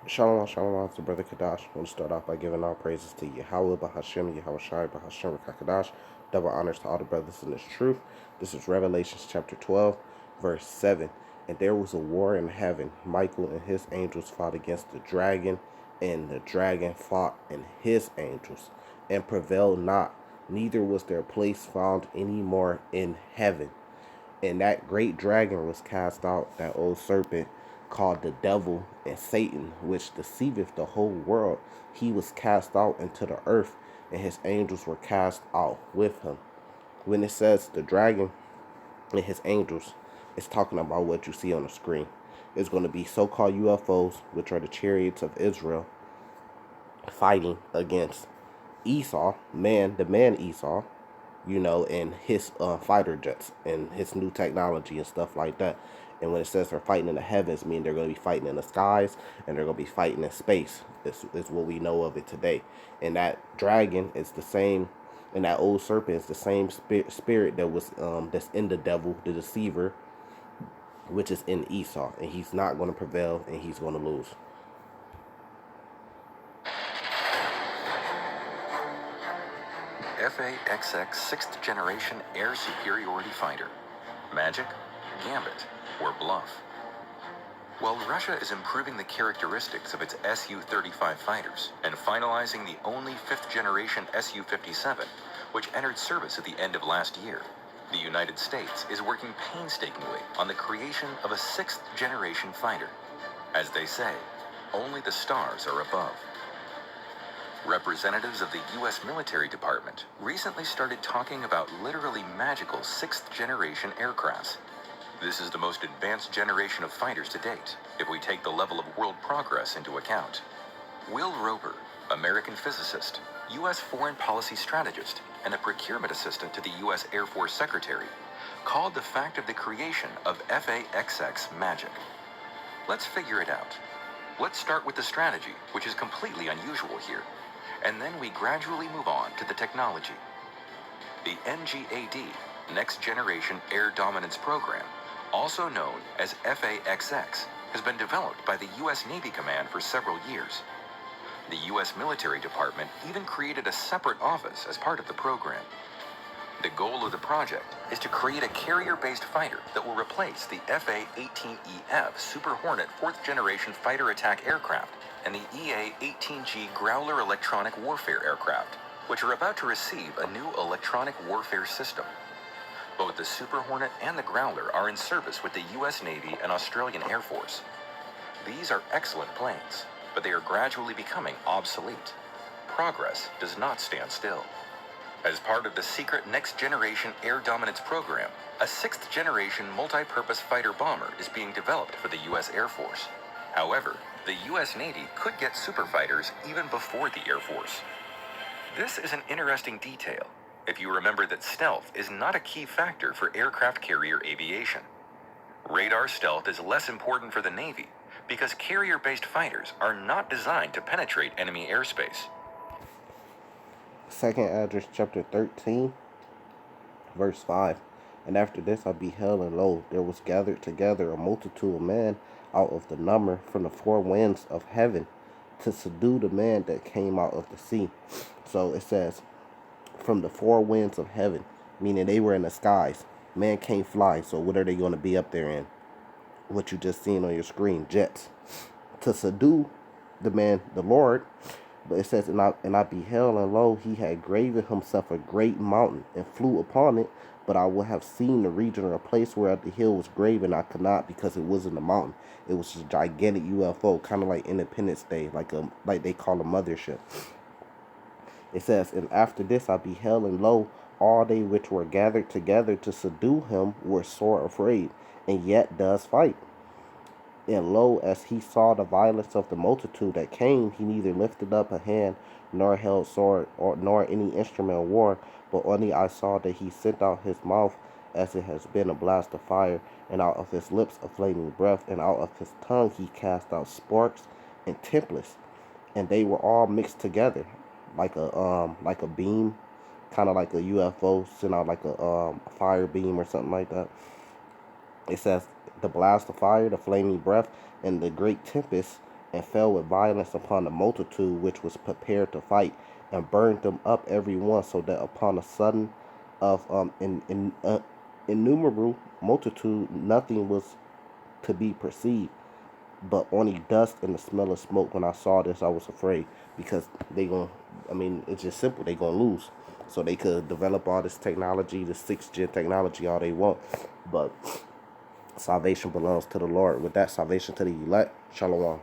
Shalom, shalom, to Brother Kadash. I want to start off by giving all praises to Yahweh, Bahashem, Yahweh Shai, Bahashem, Kadash. Double honors to all the brothers in this truth. This is Revelations chapter 12, verse 7. And there was a war in heaven. Michael and his angels fought against the dragon, and the dragon fought and his angels, and prevailed not. Neither was their place found any more in heaven. And that great dragon was cast out, that old serpent called the devil and Satan, which deceiveth the whole world. He was cast out into the earth, and his angels were cast out with him. When it says the dragon and his angels, it's talking about what you see on the screen. It's going to be so-called UFOs, which are the chariots of Israel, fighting against Esau, the man Esau, and his fighter jets and his new technology and stuff like that. And when it says they're fighting in the heavens, mean they're going to be fighting in the skies and they're going to be fighting in space. Is what we know of it today. And that dragon is the same, and that old serpent is the same spirit that was that's in the devil, the deceiver, which is in Esau, and he's not going to prevail, and he's going to lose. FA-XX 6th Generation Air Superiority Fighter. Magic, Gambit, or Bluff. While Russia is improving the characteristics of its Su-35 fighters and finalizing the only 5th generation Su-57, which entered service at the end of last year, the United States is working painstakingly on the creation of a 6th generation fighter. As they say, only the stars are above. Representatives of the U.S. military department recently started talking about literally magical 6th generation aircrafts. This is the most advanced generation of fighters to date, if we take the level of world progress into account. Will Roper, American physicist, U.S. foreign policy strategist, and a procurement assistant to the U.S. Air Force Secretary, called the fact of the creation of FA-XX magic. Let's figure it out. Let's start with the strategy, which is completely unusual here, and then we gradually move on to the technology. The NGAD, Next Generation Air Dominance Program, also known as FA-XX, has been developed by the U.S. Navy Command for several years. The U.S. military department even created a separate office as part of the program. The goal of the project is to create a carrier-based fighter that will replace the FA-18EF Super Hornet 4th Generation Fighter Attack Aircraft and the EA-18G Growler Electronic Warfare Aircraft, which are about to receive a new electronic warfare system. Both the Super Hornet and the Growler are in service with the U.S. Navy and Australian Air Force. These are excellent planes, but they are gradually becoming obsolete. Progress does not stand still. As part of the secret Next Generation Air Dominance Program, a 6th generation multi-purpose fighter bomber is being developed for the U.S. Air Force. However, the U.S. Navy could get super fighters even before the Air Force. This is an interesting detail, if you remember that stealth is not a key factor for aircraft carrier aviation. Radar stealth is less important for the Navy because carrier-based fighters are not designed to penetrate enemy airspace. Second Address chapter 13, verse 5. And after this I beheld, and lo, there was gathered together a multitude of men out of the number from the four winds of heaven to subdue the man that came out of the sea. So it says, from the four winds of heaven, meaning they were in the skies. Man can't fly, so what are they going to be up there in? What you just seen on your screen, jets. To subdue the man, the Lord. But it says, and I beheld, and lo, he had graven himself a great mountain, and flew upon it. But I would have seen the region or a place where the hill was graven. I could not, because it wasn't a mountain. It was a gigantic UFO, kind of like Independence Day, like they call a mothership. It says, and after this I beheld, and lo, all they which were gathered together to subdue him were sore afraid, and yet does fight. And lo, as he saw the violence of the multitude that came, he neither lifted up a hand, nor held sword, nor any instrument of war, but only I saw that he sent out his mouth as it has been a blast of fire, and out of his lips a flaming breath, and out of his tongue he cast out sparks and tempests, and they were all mixed together, like a beam, kind of like a UFO sent out like a fire beam or something like that. It says the blast of fire, the flaming breath, and the great tempest and fell with violence upon the multitude which was prepared to fight, and burned them up every one, so that upon a sudden of innumerable multitude nothing was to be perceived, but only dust and the smell of smoke. When I saw this, I was afraid, because they gonna, I mean, it's just simple, they gonna lose. So they could develop all this technology, the 6th gen technology, all they want, but salvation belongs to the Lord. With that, salvation to the elect. Shalom.